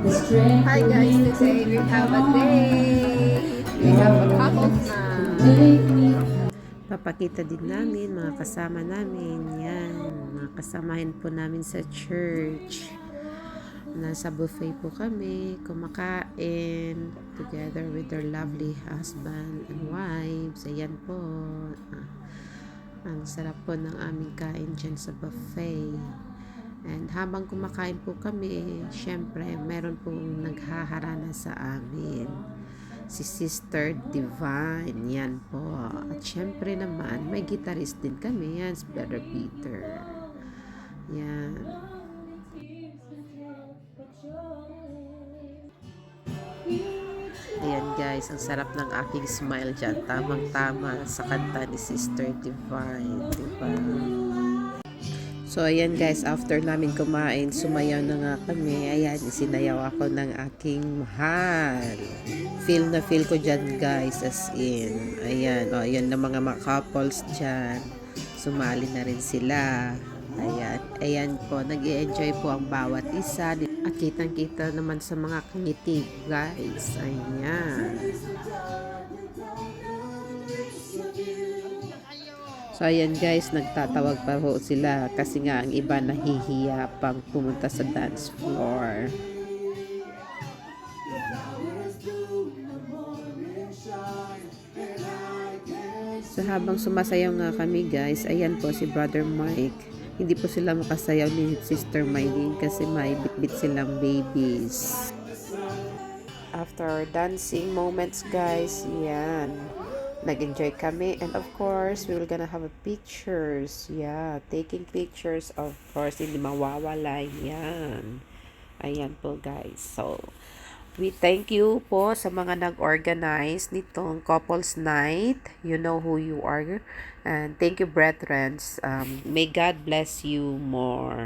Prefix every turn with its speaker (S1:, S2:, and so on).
S1: Hi guys, today we have a date. We have a couples night.
S2: Papakita din namin mga kasama namin. Yan, mga kasamahin po namin sa church. Nasa buffet po kami, kumakain together with their lovely husband and wives. Ayan po. Ang sarap po ng aming kain dyan sa buffet. And habang kumakain po kami, syempre, meron pong naghaharana sa amin. Si Sister Divine, yan po. At syempre naman, may guitarist din kami, yan, si Brother Peter. Yan. Ayan guys, ang sarap ng aking smile dyan. Tamang-tama sa kanta ni Sister Divine. Diba? So, ayan guys, after namin kumain, sumayaw na nga kami. Ayan, isinayaw ako ng aking mahal. Feel na feel ko dyan guys, as in. Ayan, o, ayan na mga couples dyan. Sumali na rin sila. Ayan, ayan po, nag-i-enjoy po ang bawat isa. At kitang-kita naman sa mga ngiti guys. Ayan. So, ayan guys, nagtatawag pa ho sila kasi nga ang iba nahihiya pang pumunta sa dance floor. So, habang sumasayaw nga kami guys, ayan po si Brother Mike. Hindi po sila makasayaw ni Sister Mylene kasi may bit-bit silang babies. After our dancing moments guys, yan. Nag-enjoy kami and of course we will gonna have a pictures, yeah, taking pictures, of course hindi mawawala yan. Ayan po guys, so we thank you po sa mga nag-organize nitong couples night. You know who you are, and thank you brethren. May God bless you more.